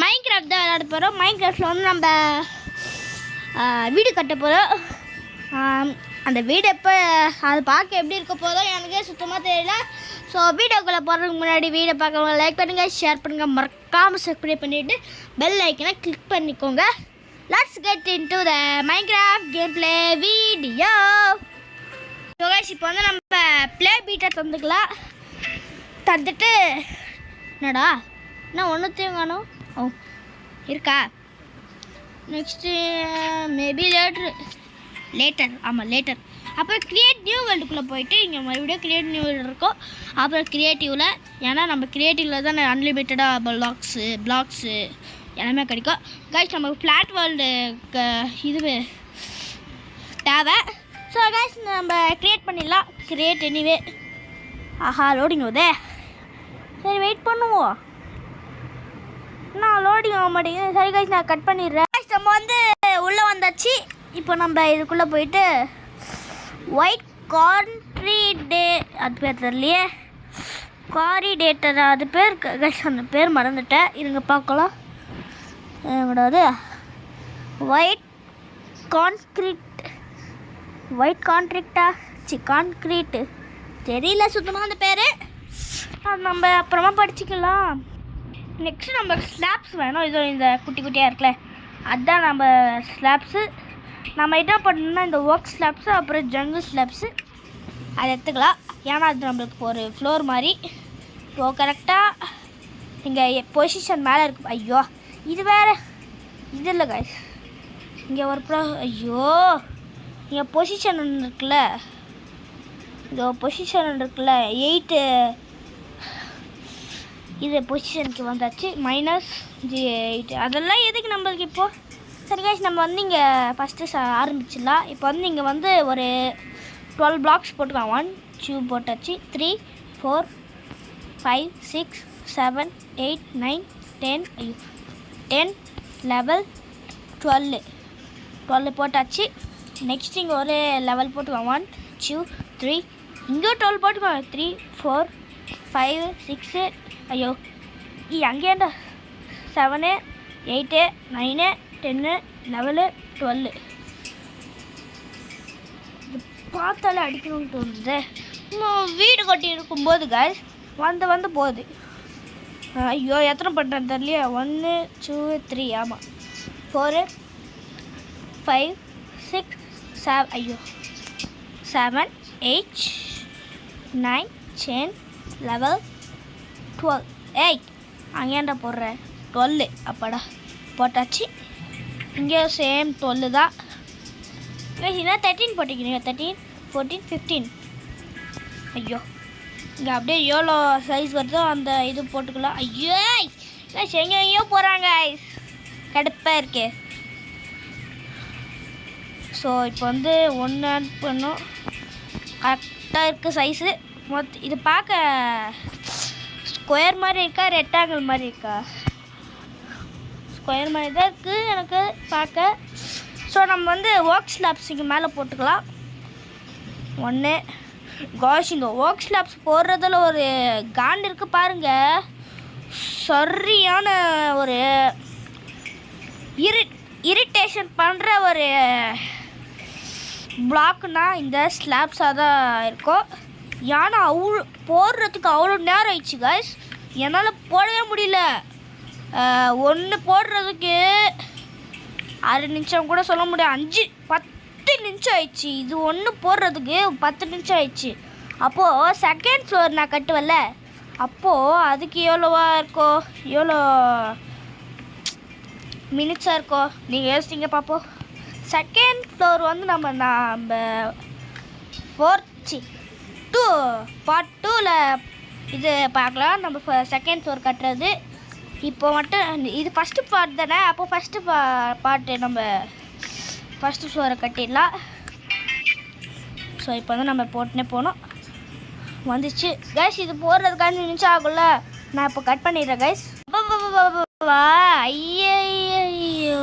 Minecraft தான் விளையாட போகிறோம். மைன்கிராஃப்டில் வந்து நம்ம வீடு கட்ட போகிறோம். அந்த வீடு எப்போ அது பார்க்க எப்படி இருக்க போதோ எனக்கே சுத்தமாக தெரியல. ஸோ வீடியோக்குள்ளே போகிறதுக்கு முன்னாடி வீடியோ பார்க்குறவங்க லைக் பண்ணுங்கள், ஷேர் பண்ணுங்கள், மறக்காமல் சப்ஸ்கிரைப் பண்ணிவிட்டு பெல் ஐக்கனை கிளிக் பண்ணிக்கோங்க. Let's get into the Minecraft game play video. So guys இப்போ வந்து நம்ம ப்ளே பீட்டை தந்துட்டு என்னடா என்ன ஒன்றுத்தையும் காணும். ஓ இருக்கா? நெக்ஸ்ட்டு மேபி லேட்டர் ஆமாம் லேட்டர். அப்புறம் கிரியேட் நியூ வேர்ல்டுக்குள்ளே போயிட்டு இங்கே மறுபடியும் கிரியேட் நியூ வேர்ல்டு இருக்கும். அப்புறம் க்ரியேட்டிவில் ஏன்னா நம்ம க்ரியேட்டிவில் தான் அன்லிமிட்டடாக பிளாக்ஸு எல்லாமே கிடைக்கும். கைஸ் நமக்கு ஃப்ளாட் வேர்ல்டு இது தேவை. ஸோ கைஸ் நம்ம க்ரியேட் பண்ணிடலாம். Create anyway. ஆஹா லோடிங் வருதே. சரி வெயிட் பண்ணுவோம். நான் லோடிங் ஆக மாட்டேங்குது. சரி கைஸ் நான் கட் பண்ணிடுறேன். நம்ம வந்து உள்ளே வந்தாச்சு. இப்போ நம்ம இதுக்குள்ளே போயிட்டு ஒயிட் கான்ட்ரிடே அது பேர் தெரியலையே, காரிடேட்டர் அது பேர் கைஸ் அந்த பேர் மறந்துட்டேன். இருங்க பார்க்கலாம். எங்கடாது ஒயிட் கான்க்ரீட்டு தெரியல சுத்தமாக அந்த பேர். அது நம்ம அப்புறமா படிச்சுக்கலாம். நெக்ஸ்ட்டு நம்ம ஸ்லாப்ஸ் வேணும். இதோ இந்த குட்டி குட்டியாக இருக்குல்ல அதுதான் நம்ம ஸ்லாப்ஸு. நம்ம என்ன பண்ணணும்னா இந்த ஒர்க் ஸ்லாப்ஸு அப்புறம் ஜங்கிள் ஸ்லாப்ஸு அதை எடுத்துக்கலாம். ஏன்னா அது நம்மளுக்கு ஒரு ஃப்ளோர் மாதிரி. இப்போ கரெக்டாக இங்கே பொசிஷன் மேலே இருக்கு. ஐயோ இது வேறு இது இல்லை கைஸ். இங்கே ஒரு ஐயோ இங்கே பொசிஷன் இருக்குல்ல, இந்த பொசிஷன் இருக்குல்ல 8 இது பொசிஷனுக்கு வந்தாச்சு. -8 அதெல்லாம் எதுக்கு நம்மளுக்கு இப்போது? சரி கைஸ் நம்ம வந்து இங்கே ஃபஸ்ட்டு ஆரம்பிச்சிடலாம். இப்போ வந்து இங்கே வந்து ஒரு 12 பிளாக்ஸ் போட்டுக்கலாம். 1 2 போட்டாச்சு. 3 4 5 6 7 8 9 10 10 11 12 போட்டாச்சு. நெக்ஸ்ட் இங்கே ஒரு லெவல் போட்டுக்கலாம். 1 2 3 இங்கே 12 போட்டுக்கலாம். 3 4 5 6 ஐயோ அங்கேண்டா 7 8 9 10 11 12 பார்த்தாலே அடிக்கணும்னு தோணுது. வீடு கட்டி இருக்கும்போது கைஸ் வந்து போகுது. ஐயோ எத்தனை பண்ணுறேன் தெரியலையே. 1 2 3 ஆமாம் 4 5 6 7 ஐயோ 7 8 9 10 11 12 8 அங்கேண்டா போடுறேன் 12 அப்பாடா போட்டாச்சு. இங்கே சேம் 12 தான். என்ன 13 போட்டிக்கிறீங்க. 13 14 15 ஐயோ இங்கே அப்படியே எவ்வளோ சைஸ் வருதோ அந்த இது போட்டுக்கலாம். ஐயோ எங்கேயோ போகிறாங்க கடுப்பாக இருக்கே. ஸோ இப்போ வந்து 1 ஆட் பண்ணும். கரெக்டாக இருக்குது சைஸு. இது பார்க்க ஸ்கொயர் மாதிரி இருக்கா ரெக்டாங்கிள் மாதிரி இருக்கா? ஸ்கொயர் மாதிரி தான் இருக்குது எனக்கு பார்க்க. ஸோ நம்ம வந்து ஒர்க் ஸ்லாப்ஸுக்கு மேலே போட்டுக்கலாம். 1 காஷ் இந்த ஒர்க் ஸ்லாப்ஸ் போடுறதுல ஒரு காண்டு இருக்குது பாருங்கள். சரியான ஒரு இரிட்டேஷன் பண்ணுற ஒரு பிளாக்னா இந்த ஸ்லாப்ஸாக தான் இருக்கும். ஏன்னா போடுறதுக்கு அவ்வளோ நேரம் ஆயிடுச்சு கைஸ். என்னால் போடவே முடியல. 1 போடுறதுக்கு 6 நிமிஷம் கூட சொல்ல முடியாது. 10 நிமிஷம் ஆயிடுச்சு. இது 1 போடுறதுக்கு 10 நிமிஷம் ஆயிடுச்சு. அப்போது செகண்ட் ஃப்ளோர் நான் கட்டுவல, அப்போது அதுக்கு எவ்வளோவா இருக்கோ எவ்வளோ மினிட்ஸாக இருக்கோ நீங்கள் யோசிச்சிங்க பார்ப்போம். செகண்ட் ஃப்ளோர் வந்து நம்ம 2 பார்ட் 2ல் இது பார்க்கலாம். நம்ம செகண்ட் ஃப்ளோர் கட்டுறது இப்போ மட்டும் இது ஃபஸ்ட்டு பார்ட் தானே. அப்போ ஃபஸ்ட்டு பார்ட்டு நம்ம ஃபஸ்ட்டு ஃப்ளோரை கட்டிடலாம். ஸோ இப்போ வந்து நம்ம போட்டுனே போனோம். வந்துச்சு கைஸ். இது போடுறதுக்கு 5 நிமிஷம் ஆகும்ல. நான் இப்போ கட் பண்ணிடுறேன் கைஸ். ஐயோ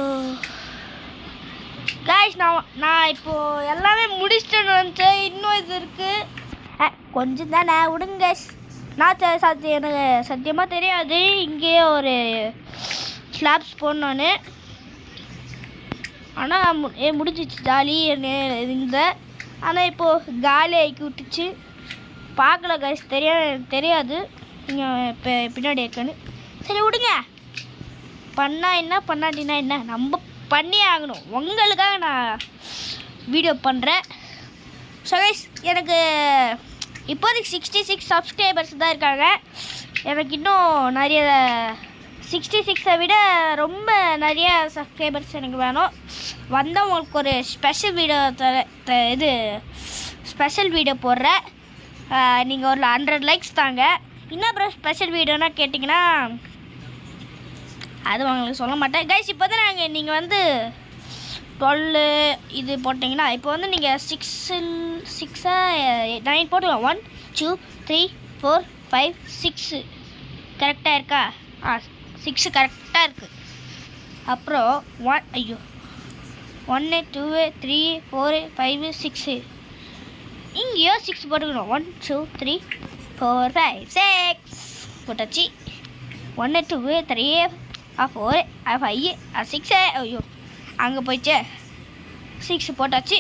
கைஸ் நான் இப்போது எல்லாமே முடிச்சிட்டேன்னு நினச்சேன். இன்னும் இது இருக்குது கொஞ்சம் தானே விடுங்க கைஸ். நான் எனக்கு சத்தியமாக தெரியாது. இங்கேயே ஒரு ஸ்லாப்ஸ் போடணும். ஆனால் முடிஞ்சிச்சு ஜாலி இருந்தேன். ஆனால் இப்போது காலி ஆக்கி விட்டுச்சு. பார்க்கல கைஸ், தெரியாது நீங்கள் இப்போ பின்னாடி இருக்குன்னு. சரி விடுங்க, பண்ணால் என்ன பண்ணாட்டினா என்ன, நம்ம பண்ணி ஆகணும். உங்களுக்காக நான் வீடியோ பண்ணுறேன். ஸோ கைஸ், எனக்கு இப்போதைக்கு 66 சப்ஸ்கிரைபர்ஸ் தான் இருக்காங்க. எனக்கு இன்னும் நிறைய 66 விட ரொம்ப நிறைய சப்ஸ்கிரைபர்ஸ் எனக்கு வேணும். வந்தால் உங்களுக்கு ஒரு ஸ்பெஷல் வீடியோ ஸ்பெஷல் வீடியோ போடுறேன். நீங்கள் ஒரு 100 லைக்ஸ் தாங்க. இன்னும் அப்புறம் ஸ்பெஷல் வீடியோனா கேட்டிங்கன்னா அது உங்களுக்கு சொல்ல மாட்டேன் கைஸ். இப்போ தான் நீங்கள் வந்து 12 இது போட்டிங்கன்னா இப்போ வந்து நீங்கள் 6 9 போட்டுக்கலாம். 1 2 3 4 5 6 கரெக்டாக இருக்கா? 6 கரெக்டாக இருக்குது. அப்புறம் 1 2 3 4 5 6 இங்கேயோ 6 போட்டுக்கணும். 1 2 3 4 5 6 போட்டாச்சு. 1 2 3 4 5 6 ஐயோ அங்கே போயிடுச்சு. 6 போட்டாச்சு.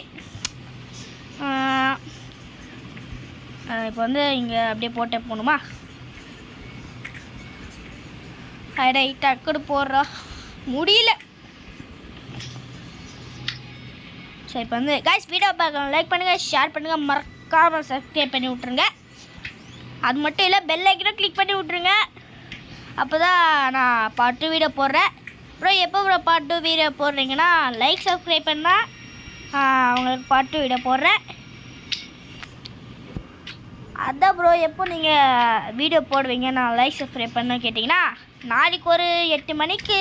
இப்போ வந்து இங்கே அப்படியே போட்டே போகணுமா? அடை டக்குன்னு போடுறா முடியல. சரி, இப்போ வந்து கைஸ் வீடியோ பார்க்கலாம், லைக் பண்ணுங்கள், ஷேர் பண்ணுங்கள், மறக்காமல் சப்ஸ்கிரைப் பண்ணி விட்ருங்க. அது மட்டும் இல்லை, பெல் ஐக்கனை கிளிக் பண்ணி விட்ருங்க. அப்போ தான் நான் பார்ட் 2 வீடியோ போடுறேன். அப்புறம் எப்போ பார்ட் 2 வீடியோ போடுறீங்கன்னா லைக் சப்ஸ்கிரைப் பண்ணால் உங்களுக்கு பார்ட் 2 வீடியோ போடுறேன். அதான் ப்ரோ, எப்போ நீங்கள் வீடியோ போடுவீங்க நான் லைக் சப்ஸ்கிரைப் பண்ண கேட்டிங்கன்னா நாளைக்கு ஒரு 8 மணிக்கு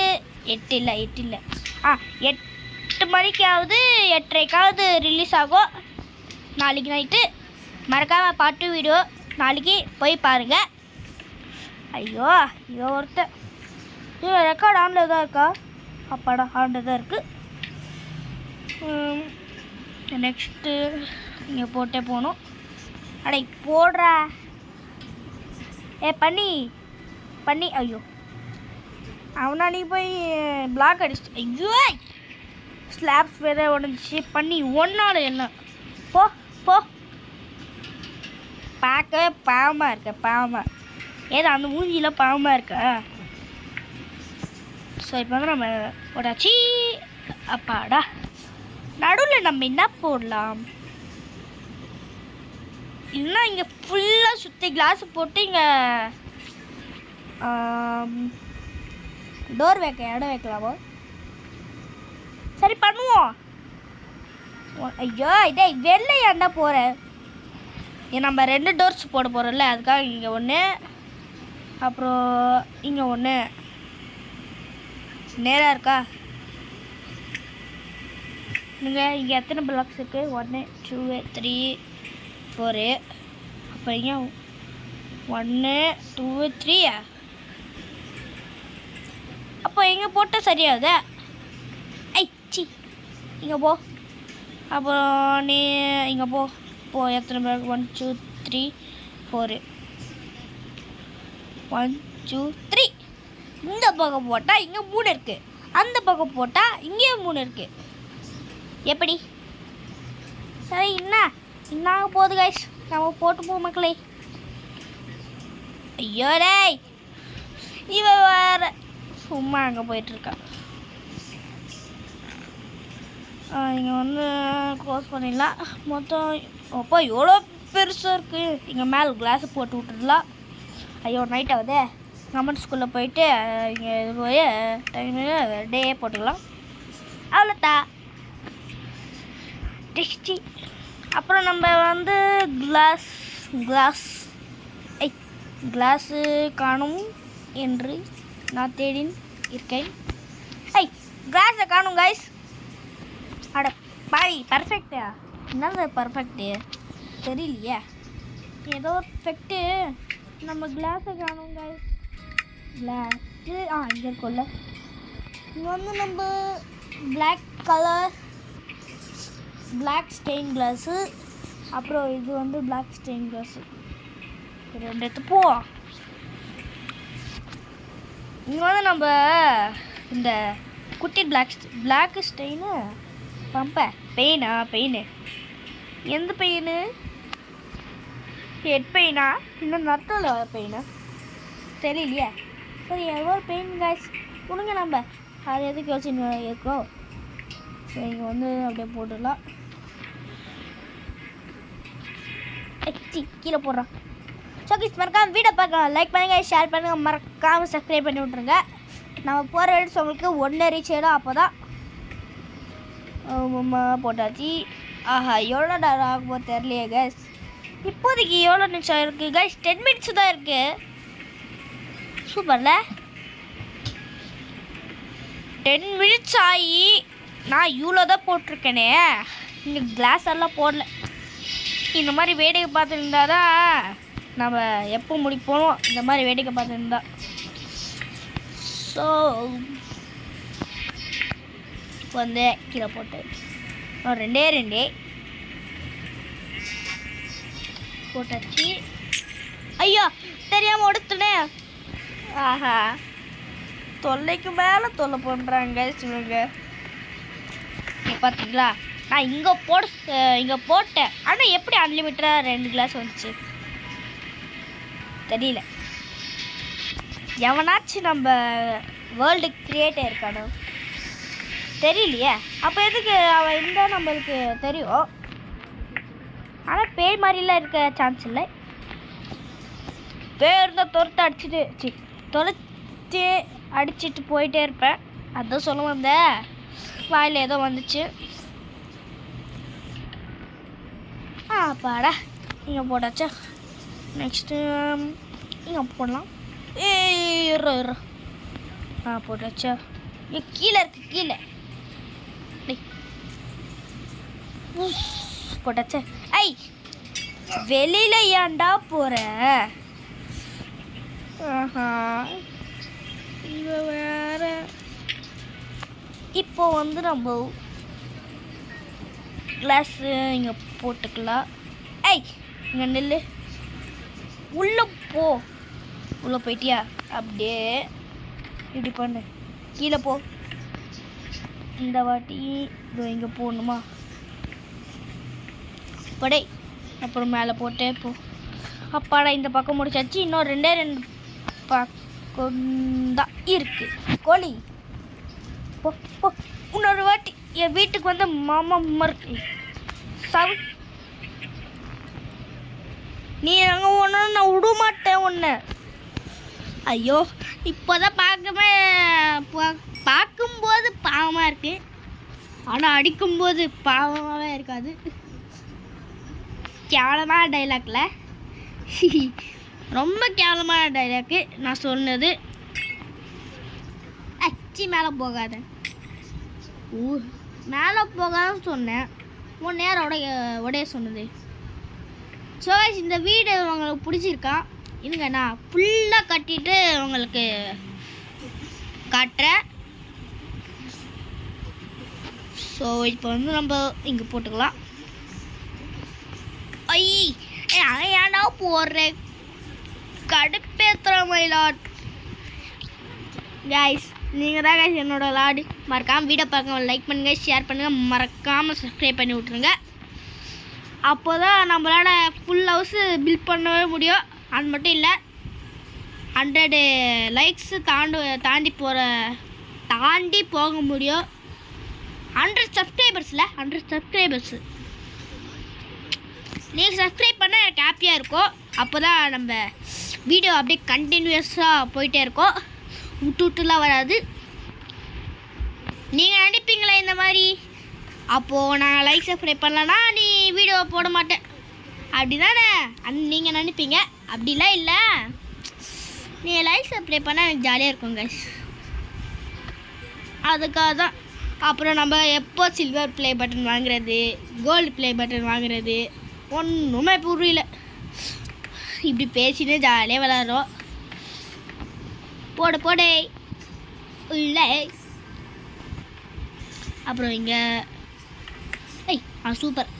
8 மணிக்காவது 8:30க்காவது ரிலீஸ் ஆகும் நாளைக்கு நைட்டு. மறக்காமல் பார்ட் 2 வீடியோ நாளைக்கு போய் பாருங்கள். ஐயோ ஒருத்தர் ரெக்கார்ட் ஆனில் தான் இருக்கா? அப்பாடா, ஆனில் தான் இருக்குது. நெக்ஸ்ட்டு இங்கே போட்டே போகணும். அடை போடுறா பண்ணி ஐயோ அவனா நீ போய் பிளாக் அடிச்சு. ஐயோ ஸ்லாப்ஸ் வேறு உடஞ்சிச்சு. பண்ணி ஒன்றால் என்ன போ பார்க்க பாவமாக இருக்க ஏதோ அந்த மூஞ்சியில் பாவமாக இருக்கா? ஸோ இப்போ வந்து நம்ம போட்டாச்சு. அப்பாடா, நடுவில் நம்ம என்ன போடலாம்? இல்லைன்னா இங்கே ஃபுல்லாக சுற்றி கிளாஸ் போட்டு இங்கே டோர் இடம் வைக்கலாமோ? சரி பண்ணுவோம். ஐயோ இதே வெளில ஏன்டா போகிறேன்? நம்ம 2 டோர்ஸ் போட போகிறோம்ல, அதுக்காக இங்கே ஒன்று, அப்புறம் இங்கே ஒன்று நேராக இருக்கா? நீங்கள் இங்கே எத்தனை பிளாக்ஸ் இருக்குது? 1 2 3 4. அப்போ இங்கே 1 2 3 அப்போ இங்கே போட்டால் சரியாகுது. இங்கே போ. அப்புறம் நீ இங்கே போ எத்தனை பிளாக்? 1 2 3 4 1 2 3. இந்த பக்கம் போட்டால் இங்கே 3 இருக்குது, அந்த பக்கம் போட்டால் இங்கே 3 இருக்குது. எப்படி? சரி, என்ன போகுது கைஸ், நம்ம போட்டு போ மக்களே. ஐயோ டேய், இவ வேற சும்மா அங்கே போயிட்டுருக்கா. இங்கே வந்து க்ளோஸ் பண்ணிடலாம் மொத்தம். அப்போ எவ்வளோ பெருசாக இருக்குது. இங்கே மேலே கிளாஸை போட்டு விட்டுடலாம். ஐயோ நைட் ஆகுதே. கமெண்ட் ஸ்கூலில் போயிட்டு இங்கே இது போய் டே போட்டுக்கலாம். அவ்வளோதான் டிஸ்டி. அப்புறம் நம்ம வந்து கிளாஸு காணும் என்று நான் தேடின் இருக்கேன். கிளாஸை காணும் கைஸ். அட பாய், பர்ஃபெக்டா? என்னது பர்ஃபெக்டு தெரியலையே, ஏதோ பெர்ஃபெக்ட்டு. நம்ம கிளாஸை காணும் கைஸ். கிளாஸு இங்கே இருக்கும்ல. இங்கே வந்து நம்ம பிளாக் ஸ்டெயின் கிளாஸு, அப்புறம் இது வந்து பிளாக் ஸ்டெயின் கிளாஸு 2 எடுத்துப்போம். இங்கே வந்து நம்ம இந்த குட்டி பிளாக் ஸ்டெயினு பம்பை பெயின் எந்த பெயின்? ஹெட் பெயினா இன்னும் நர்த்தவில் பெயினா தெரியலையே. சரி ஏதோ ஒரு பெயின் காய்ஸ் கொடுங்க, நம்ம அது எதுக்கு வச்சு இருக்கோம். ஸோ இங்கே வந்து அப்படியே போட்டுடலாம். கீழே போடுறோம். ஸோ கிஸ் மறக்காம வீடியோ பார்க்கலாம், லைக் பண்ணுங்கள், ஷேர் பண்ணுங்கள், மறக்காமல் சப்ஸ்கிரைப் பண்ணி விட்ருங்க. நம்ம போகிற வீடியோஸ் உங்களுக்கு 1 ரீச் ஆகிடும். அப்போ தான் போட்டாச்சு. ஆஹா எவ்வளோ நேரம் ஆகும்போது தெரியலையே கேஸ். இப்போதைக்கு எவ்வளோ நிமிஷம் இருக்குது கேஸ்? 10 மினிட்ஸ் தான் இருக்குது. சூப்பர்ல, 10 மினிட்ஸ் ஆகி நான் இவ்வளோ தான் போட்டிருக்கேனே. இங்கே கிளாஸ் எல்லாம் போடல. இந்த மாதிரி வேடிக்கை பார்த்துருந்தா தான் நம்ம எப்போ முடிப்போம். இந்த மாதிரி வேடிக்கை பார்த்துருந்தா. ஸோ இப்போ வந்து கீழே போட்டு ரெண்டே போட்டாச்சு. ஐயோ தெரியாமல் உடுத்துனே. ஆஹா தொல்லைக்கு மேலே தொல்லை பண்ணுறாங்க சொல்லுங்க. பார்த்தீங்களா, நான் இங்கே போட்டேன். ஆனால் எப்படி அன்லிமிட்டடாக 2 கிளாஸ் வந்துச்சு தெரியல. எவனாச்சும் நம்ம வேர்ல்டு கிரியேட்டர் இருக்கானோ தெரியலையே. அப்போ எதுக்கு அவன் இருந்தால் நம்மளுக்கு தெரியும். ஆனால் பேய் மாதிரிலாம் இருக்க சான்ஸ் இல்லை. பேய் இருந்தால் தொலைச்சி அடிச்சுட்டு போயிட்டே இருப்பேன். அதான் சொல்ல வந்தேன், வாயில் ஏதோ வந்துச்சு. பாடா இங்கே போட்டாச்சா. நெக்ஸ்ட்டு இங்கே போடலாம். போட்டாச்சா. இங்கே கீழே இருக்கு, கீழே போட்டாச்சா. ஐ வெளியில ஏன்டா போற? வேற இப்போ வந்து நம்ம கிளாஸு இங்கே போட்டுக்கலாம். ஐய் இங்கே நெல் உள்ளே போ. உள்ளே போயிட்டியா? அப்படியே இப்படி பண்ணு, கீழே போ. இந்த வாட்டி இதோ இங்கே போடணுமா? படை அப்புறம் மேலே போட்டே போ. அப்பாடா இந்த பக்கம் முடிச்சாச்சு. இன்னும் 2 பக்கம் தான் இருக்குது. கோழி போ போ. இன்னொரு வாட்டி என் வீட்டுக்கு வந்து மாமா இருக்கு நீ அங்கே ஒன்று நான் விட மாட்டேன் ஒன்று. ஐயோ இப்போதான் பார்க்கும்போது பாவமாக இருக்கு, ஆனால் அடிக்கும்போது பாவமாகவே இருக்காது. கேவலமான டைலாக்ல ரொம்ப கேவலமான டைலாக்கு நான் சொன்னது. அச்சி மேலே போகாத, மேலே போகாதுன்னு சொன்னேன். 1 நேரம் உடைய சொன்னது. ஸோ இந்த வீடு உங்களுக்கு பிடிச்சிருக்கா? இருங்க நான் ஃபுல்லாக கட்டிட்டு உங்களுக்கு காட்டுறேன். ஸோ இப்போ வந்து நம்ம இங்கே போட்டுக்கலாம். ஏன்டா போடுறேன் கடுப்பேத்துற மயிலாட். கைஸ் நீங்கள் தான் கைஸ் என்னோட லாடு. மறக்காமல் வீடியோ பார்க்க லைக் பண்ணுங்கள், ஷேர் பண்ணுங்கள், மறக்காமல் சப்ஸ்கிரைப் பண்ணி விட்ருங்க. அப்போ தான் நம்மளால் ஃபுல் ஹவுஸு பில்ட் பண்ணவே முடியும். அது மட்டும் இல்லை, 100 லைக்ஸு தாண்டி போக முடியும். 100 சப்ஸ்கிரைபர்ஸில் 100 சப்ஸ்கிரைபர்ஸு நீங்கள் சப்ஸ்கிரைப் பண்ணால் எனக்கு ஹாப்பியாக இருக்கும். அப்போ தான் நம்ம வீடியோ அப்படியே கண்டினியூஸாக போயிட்டே இருக்கோம், விட்டுலாம் வராது. நீங்கள் நினைப்பீங்களா இந்த மாதிரி, அப்போது நான் லைக் சப்ஸ்கிரைப் பண்ணலன்னா நீ வீடியோ போட மாட்டேன் அப்படி தானே நீங்கள் நினைப்பீங்க. அப்படிலாம் இல்லை, நீங்கள் லைக் சப்ஸ்கிரைப் பண்ணால் எனக்கு ஜாலியாக இருக்கும் கைஸ். அதுக்காக தான். அப்புறம் நம்ம எப்போ சில்வர் ப்ளே பட்டன் வாங்குறது, கோல்டு ப்ளே பட்டன் வாங்குறது ஒன்றுமே புரியல. இப்படி பேசிட்டு ஜாலியாக விளாட்றோம். போடே இல்லை. அப்புறம் இங்கே சூப்பர்.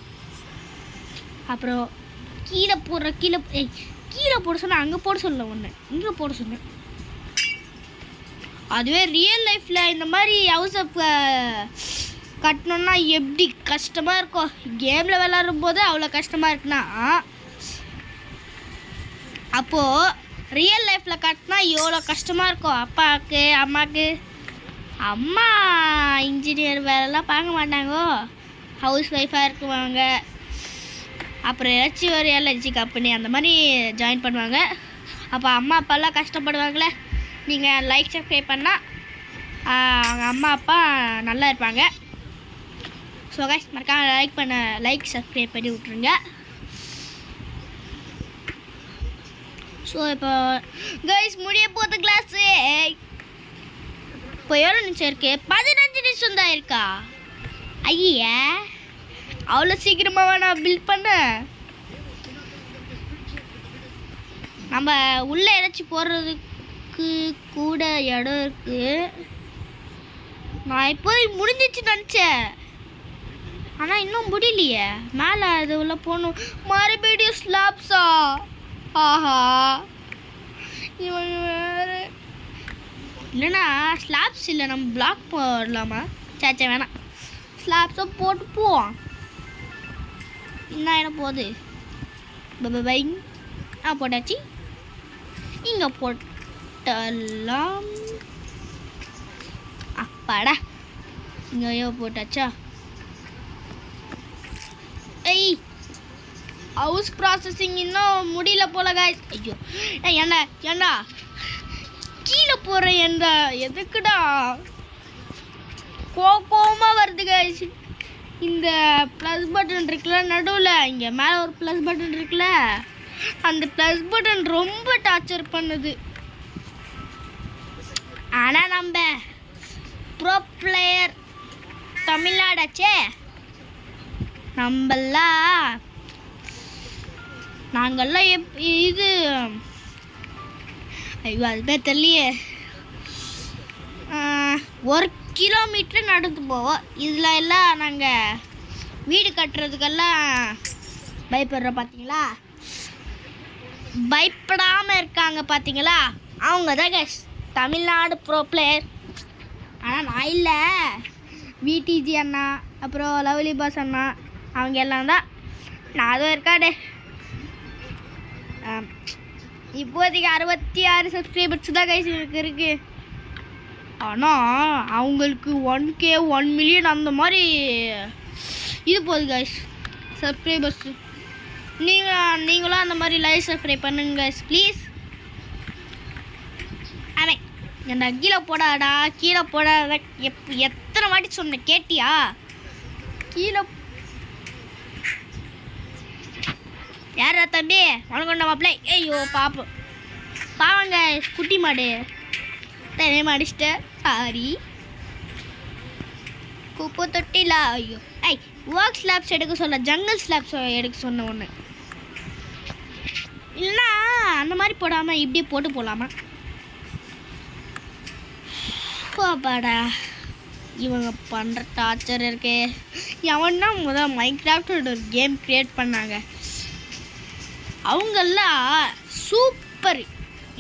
அப்புறம் கீழே போட சொன்னேன், அங்கே போட சொல்ல ஒன்று இங்கே போட சொன்னேன். அதுவே ரியல் லைஃப்பில் இந்த மாதிரி ஹவுஸை கட்டணுன்னா எப்படி கஷ்டமாக இருக்கும். கேமில் விளாடும் போது அவ்வளோ கஷ்டமாக இருக்குன்னா, அப்போது ரியல் லைஃப்பில் கட்டினா எவ்வளோ கஷ்டமாக இருக்கும் அப்பாவுக்கு அம்மாவுக்கு. அம்மா இன்ஜினியர் வேலைலாம் பார்க்க மாட்டாங்கோ, ஹவுஸ் ஒய்ஃபாக இருக்குவாங்க. அப்புறம் ஏதாச்சும் ஒரு எல்ஐசி கம்பெனி அந்த மாதிரி ஜாயின் பண்ணுவாங்க. அப்போ அம்மா அப்பாலாம் கஷ்டப்படுவாங்களே. நீங்கள் லைக் சப்ஸ்கிரைப் பண்ணால் அவங்க அம்மா அப்பா நல்லா இருப்பாங்க. ஸோ கைஸ் மறக்காம லைக் சப்ஸ்கிரைப் பண்ணி விட்ருங்க. ஸோ இப்போ கைஸ் முடிய போகுது கிளாஸு. இப்போ எவ்வளோ நிமிஷம் இருக்கு? 15 நிமிஷம் தான் இருக்கா? ஐயா அவ்வளோ சீக்கிரமாக நான் பில்ட் பண்ணேன். நம்ம உள்ளே ஏதாச்சும் போடுறதுக்கு கூட இடம் இருக்குது. நான் இப்போ முடிஞ்சிச்சு நினச்சேன், ஆனால் இன்னும் முடியலையே. மேலே அது உள்ள போகணும். மறுபடியும் ஸ்லாப்ஸா? ஆஹா இவங்க வேறு. இல்லைன்னா ஸ்லாப்ஸ் இல்லை, நம்ம பிளாக் போடலாமா? சேச்சா வேணாம், ஸ்லாப்ஸை போட்டு போவோம். என்ன இடம் போகுது? பை போட்டாச்சு. இங்கே போட்டலாம். அப்பாடா இங்கே போட்டாச்சா? ஐய் ஹவுஸ் ப்ராசஸிங் இன்னும் முடியல போல காய்ஸ். ஐயோ ஏண்டா கீழே போகிற எந்த எதுக்குடா கோவமாக வருது காய்ஸ். இந்த ப்ளஸ் பட்டன் இருக்குல்ல நடுவில், இங்கே மேலே ஒரு ப்ளஸ் பட்டன் இருக்குல்ல, அந்த ப்ளஸ் பட்டன் ரொம்ப டார்ச்சர் பண்ணுது. ஆனால் நம்ம ப்ரோ பிளேயர் தமிழ்நாடாச்சே, நாங்கள்லாம் இது ஐயோ அதுதான் தெரியலையே. 1 கிலோமீட்டர் நடந்து போவோம். இதில் எல்லாம் நாங்கள் வீடு கட்டுறதுக்கெல்லாம் பயப்படுறோம் பார்த்தீங்களா? பயப்படாமல் இருக்காங்க பார்த்தீங்களா? அவங்க தான் தமிழ்நாடு ப்ரோ பிளேயர். ஆனால் நான் இல்லை, விடிஜி அண்ணா அப்புறம் லவ்லி பாஸ் அண்ணா அவங்க எல்லாம் தான். நான் அதுவும் இருக்காடே. இப்போதைக்கு 66 சப்ஸ்கிரைபர்ஸ் தான் கைஸ் எனக்கு இருக்குது. ஆனால் அவங்களுக்கு 1K 1 மில்லியன் அந்த மாதிரி இது போகுது கைஸ் சப்ஸ்கிரைபர்ஸ். நீங்களும் அந்த மாதிரி லைக் சப்ஸ்கிரைப் பண்ணுங்க கைஸ் ப்ளீஸ். ஆமாம் என்ன கீழே போடாடா கீழே போடாத எத்தனை வாட்டி சொன்ன கேட்டியா? கீழே யாரா தம்பி வணக்கம்டா மாப்பிள்ளை. ஐயோ பாவங்க குட்டி மாடு தெரியாம அடிச்சிட்டேன், சாரி. குப்பை தொட்டில ஐயோ ஒர்க் ஸ்லாப்ஸ் எடுக்க சொல்ல, ஜங்கல் ஸ்லாப்ஸ் எடுக்க சொன்ன ஒன்று. இல்லைன்னா அந்த மாதிரி போடாமல் இப்படியே போட்டு போகலாமா? பாடா இவங்க பண்ணுற டார்ச்சர் இருக்கே. எவன்னா முதல் மைன்கிராஃப்ட் ஒரு கேம் க்ரியேட் பண்ணாங்க, அவங்கெல்லாம் சூப்பர்.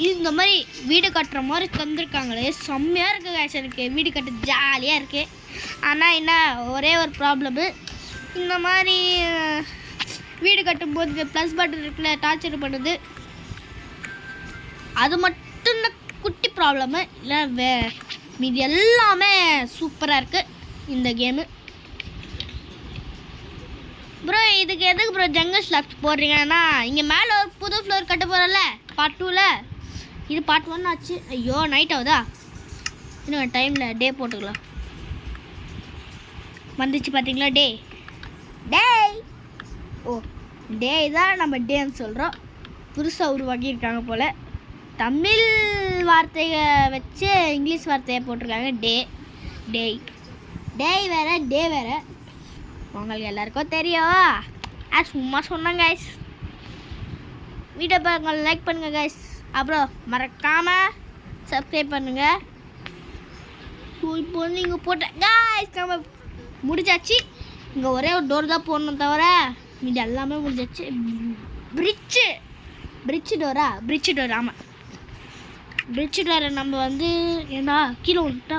இந்த மாதிரி வீடு கட்டுற மாதிரி தந்துருக்காங்களே, செம்மையாக இருக்குது கேஷ். எனக்கு வீடு கட்ட ஜாலியாக இருக்குது. ஆனால் என்ன ஒரே ஒரு ப்ராப்ளமு, இந்த மாதிரி வீடு கட்டும்போது ப்ளஸ் பட்டன் இருக்குல்ல டார்ச்சர் பண்ணுது. அது மட்டும் குட்டி ப்ராப்ளமு, இல்லை மீதி எல்லாமே சூப்பராக இருக்குது இந்த கேமு. ப்ரோ இதுக்கு எதுக்கு ப்ரோ ஜங்கல் ஸ்லாப்ஸ் போடுறீங்கன்னா, இங்கே மேலே ஒரு புது ஃப்ளோர் கட்ட போகிறோம்ல பார்ட் 2ல். இது பார்ட் 1 ஆச்சு. ஐயோ நைட் ஆகுதா? இன்னும் டைமில் டே போட்டுக்கலாம். வந்துச்சு பார்த்தீங்களா டே. ஓ டே தான் நம்ம டேன்னு சொல்கிறோம். புதுசாக உருவாக்கியிருக்காங்க போல். தமிழ் வார்த்தையை வச்சு இங்கிலீஷ் வார்த்தையை போட்டிருக்காங்க. டேய் வேறு டே வேறு. உங்களுக்கு எல்லாருக்கும் தெரியும், சும்மா சொன்னேன் கைஸ். வீடியோ பாருங்க, லைக் பண்ணுங்கள் கைஸ். அப்புறம் மறக்காமல் சப்ஸ்கிரைப் பண்ணுங்கள். இப்போ வந்து இங்கே போட்டேன் கைஸ், நம்ம முடிச்சாச்சு. இங்கே ஒரே ஒரு டோர் தான் போடணும் தவிர மீது எல்லாமே முடிஞ்சாச்சு. பிரிட்ஜு டோரா? Fridge door. ஆமாம் பிரிட்ஜ் டோரை நம்ம வந்து ஏன்னா கீழே விட்டா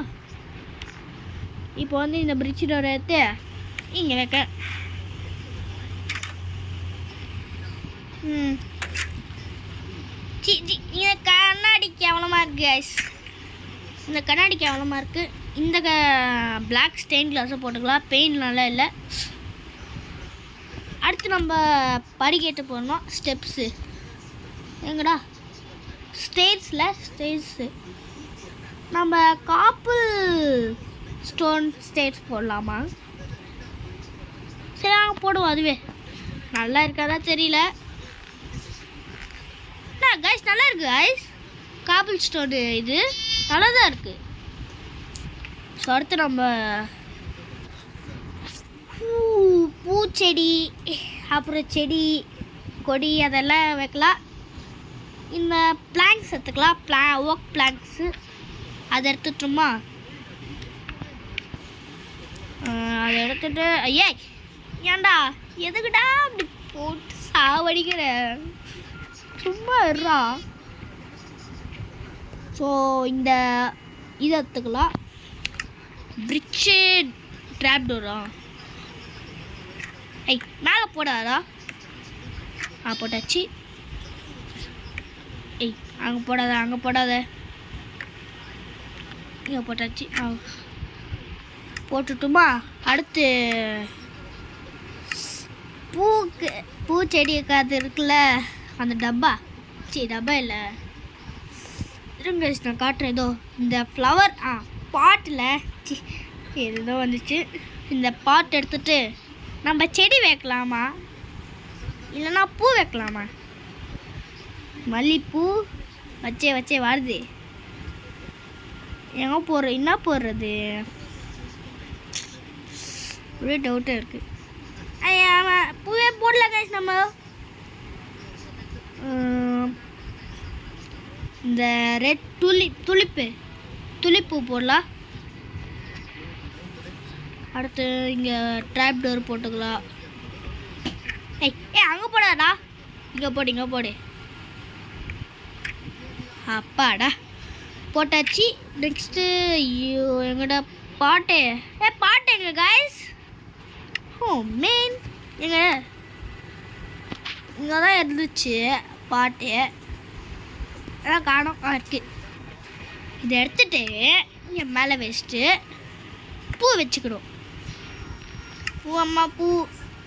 இப்போ வந்து இந்த பிரிட்ஜ் டோரை எடுத்து இங்கே வைக்க இந்த கண்ணாடி கேவலமாக இருக்குது கைஸ். இந்த கண்ணாடி கேவலமாக இருக்குது. இந்த பிளாக் ஸ்டெயின் கிளாஸை போட்டுக்கலாம். பெயிண்ட் நல்லா இல்லை. அடுத்து நம்ம படிக்கட்டு போடணும். ஸ்டெப்ஸு எங்கடா ஸ்டேட்ஸு நம்ம காப்பிள் ஸ்டோன் ஸ்டேட்ஸ் போடலாமா? சரி போடுவோம். அதுவே நல்லா இருக்காதா தெரியல. கைஸ் நல்லா இருக்கு கைஸ். காப்பிள் ஸ்டோன் இது நல்லா தான் இருக்குது. ஸோ அடுத்து நம்ம பூச்செடி அப்புறம் செடி கொடி அதெல்லாம் வைக்கலாம். இந்த பிளாங்க்ஸ் எடுத்துக்கலாம். ஓக் பிளாங்க்ஸு அதை எடுத்துட்டோமா? அதை எடுத்துட்டு ஐயா ஏண்டா எதுக்குடா அப்படி போட்டு சாவடிக்கிற? சும்மா இருறா. ஸோ இந்த இதை எடுத்துக்கலாம். பிரிட்ஜு ட்ராப் டோரா மேலே போடாதா? போட்டாச்சு. அங்கே போடாத இங்கே போட்டாச்சு. போட்டுட்டுமா? அடுத்து பூச்செடி காது இருக்குல்ல அந்த டப்பா இல்லை இருங்க நான் காட்டுறேன். ஏதோ இந்த ஃப்ளவர் பாட்டில் ஏதோ வந்துச்சு. இந்த பாட் எடுத்துட்டு நம்ம செடி வைக்கலாமா இல்லைன்னா பூ வைக்கலாமா? மல்லிப்பூ வச்சே வருது. எங்கே என்ன போடுறது? ஒரே டவுட்டாக இருக்குது. பூவே போடல கைஸ். நம்ம இந்த ரெட் துளிப்பூ போடலாம். அடுத்து இங்கே ட்ராப் டோர் போட்டுக்கலாம். அங்கே போடாதா? இங்கே போடு. அப்பாடா போட்டாச்சு. நெக்ஸ்ட்டு எங்கடா பாட்டு எங்க கைஸ்? எங்க இங்கே தான் இருந்துச்சு பாட்டு. அதான் காணோம். இருக்குது. இதை எடுத்துட்டு இங்கே மேலே வச்சுட்டு பூ வச்சுக்கணும். பூ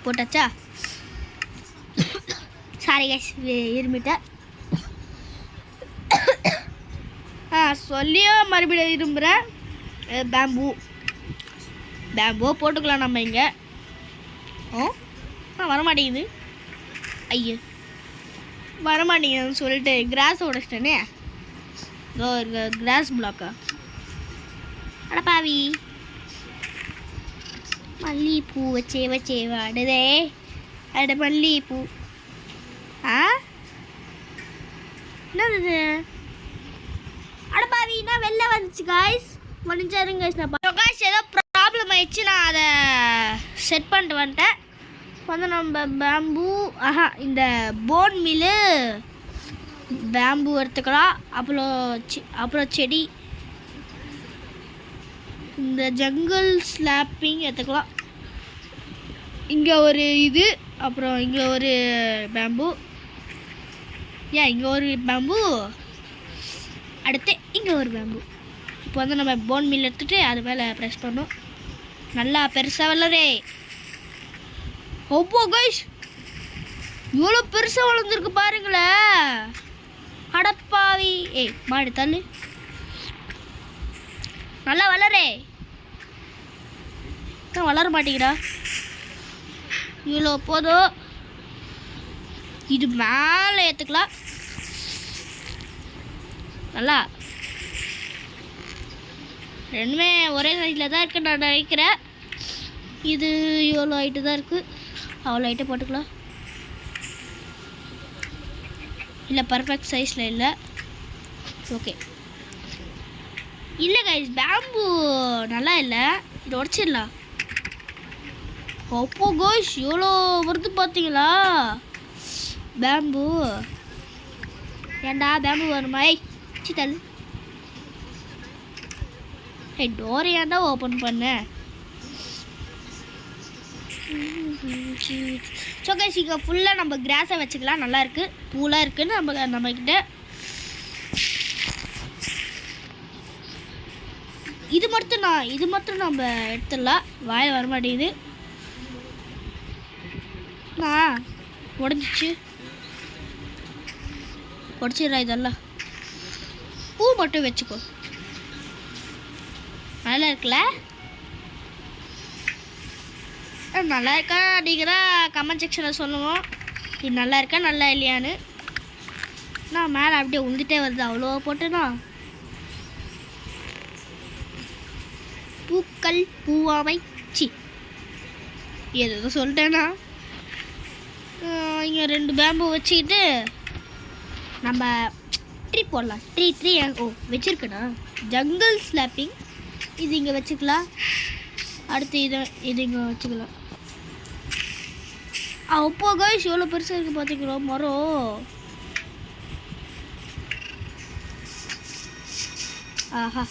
போட்டாச்சா? சாரி கைஸ் இருமிட்டேன். சொல்லியோ மறுபடியும் இரும்புகிறேன். பேம்பூ போட்டுக்கலாம் நம்ம இங்கே. வரமாட்டேங்குது. ஐயோ வரமாட்டேங்குதுன்னு சொல்லிட்டு கிராஸ் உடைச்சிட்டேனே. கிராஸ் பிளாக்கா? அடப்பாவி மல்லிகைப்பூ வச்சே வாடுதே. மல்லிகைப்பூ என்னது? அடப்பாவி நான் வெளில வந்துச்சு காய்ஸ். முடிஞ்சாருங்க காய்ஸ். ஏதோ ப்ராப்ளம் ஆயிடுச்சு. நான் அதை செட் பண்ணிட்டு வந்துட்டேன். வந்து நம்ம பேம்பூ இந்த போன் மில்லு பேம்பூ எடுத்துக்கலாம். அப்புறம் செடி இந்த ஜங்கிள் ஸ்லாப்பிங் எடுத்துக்கலாம். இங்கே ஒரு இது அப்புறம் இங்கே ஒரு பேம்பூ. இங்கே ஒரு பேம்பூ. அடுத்து இங்கே ஒரு பேம்பூ. இப்போ வந்து நம்ம போன் மில் எடுத்துகிட்டு அது மேலே ப்ரெஸ் பண்ணோம். நல்லா பெருசாக வளரே. ஓப்போ கைஸ் இவ்வளோ பெருசாக வளர்ந்துருக்கு பாருங்களேன். அடப்பாவி மாடு தள்ளு. நல்லா வளரே. வளர மாட்டேங்கிறா. இவ்வளோ போதும். இது மேலே ஏற்றுக்கலாம். நல்லா ரெண்டுமே ஒரே சைஸில் தான் இருக்குது நான் நினைக்கிறேன். இது இவ்வளோ ஹைட்டு தான் இருக்குது. அவ்வளோ ஹைட்டை போட்டுக்கலாம். இல்லை பர்ஃபெக்ட் சைஸில் இல்லை. ஓகே இல்லை கைஸ் பேம்பு நல்லா இல்லை. இது உடச்சிடலாம். அப்போ கோஷ் எவ்வளோ வருது பார்த்தீங்களா பேம்பு. ஏண்டா பேம்பு வருமா? தள்ளு. டோர் ஏன்டா ஓப்பன் பண்ண. ஸோ கைஸ் இங்கே ஃபுல்லாக நம்ம கிராஸை வச்சுக்கலாம். நல்லாயிருக்கு, பூலாக இருக்குன்னு நம்மக்கிட்ட. இது மட்டும் நம்ம எடுத்துடலாம். வாயில் வர மாட்டேங்குது. உடச்சிடுறா. இதெல்லாம் பூ மட்டும் வச்சுக்கோ. நல்லா இருக்குல்ல? நல்லா இருக்கா அப்படிங்கிற கமெண்ட் செக்ஷனில் சொல்லுவோம். இது நல்லா இருக்கா நல்லா இல்லையான்னு. நான் மேலே அப்படியே உந்துட்டே வருது அவ்வளோ போட்டுனா. பூக்கள் பூவாமை சி ஏதோ சொல்லிட்டேன்னா. இங்கே 2 பேம்பு வச்சுக்கிட்டு நம்ம ட்ரீ போடலாம். ட்ரீ வச்சுருக்கேண்ணா. ஜங்கிள் ஸ்லாப்பிங் இது இங்கே வச்சுக்கலாம். அடுத்து இது இங்கே வச்சுக்கலாம். அப்போ கைஸ் எவ்வளோ பெருசாக இருக்குது பார்த்துக்கிறோம் மரம். ஆஹா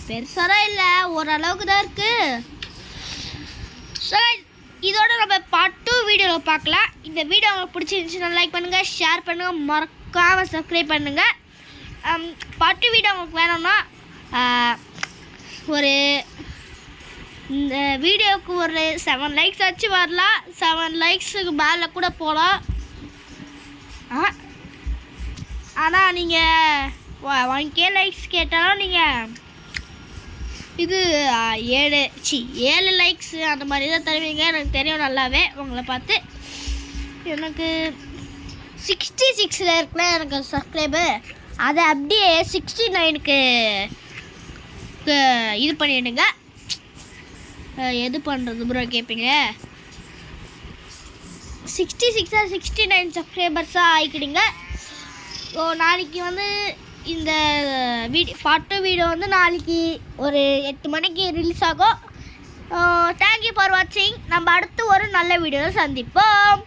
பெருசாக இல்லை, ஓரளவுக்கு தான் இருக்குது. ஸோ இதோட நம்ம பார்ட் 2 வீடியோவில் பார்க்கலாம். இந்த வீடியோ உங்களுக்கு பிடிச்சிருந்துச்சுன்னா லைக் பண்ணுங்கள், ஷேர் பண்ணுங்கள், மறக்காமல் சப்ஸ்கிரைப் பண்ணுங்கள். பார்ட் 2 வீடியோ உங்களுக்கு வேணும்னா ஒரு இந்த வீடியோவுக்கு ஒரு 7 லைக்ஸ் வச்சு வரலாம். 7 லைக்ஸுக்கு மேலே கூட போகலாம். ஆனால் நீங்கள் 1K லைக்ஸ் கேட்டாலும் நீங்கள் இது 7 லைக்ஸ் அந்த மாதிரி தான் தருவீங்க. எனக்கு தெரியும் நல்லாவே உங்களை பார்த்து. எனக்கு 66 இருக்குல்ல எனக்கு சப்ஸ்கிரைபர், அதை அப்படியே 69க்கு இது பண்ணிவிடுங்க. எது பண்ணுறது ப்ரோ கேட்பீங்க. 66 69 சப்ஸ்கிரைபர்ஸாக ஆகிக்கிடுங்க. ஸோ நாளைக்கு வந்து இந்த பார்ட் 2 வீடியோ வந்து நாளைக்கு ஒரு 8 மணிக்கு ரிலீஸ் ஆகும். தேங்க்யூ ஃபார் வாட்சிங். நம்ம அடுத்து ஒரு நல்ல வீடியோவில் சந்திப்போம்.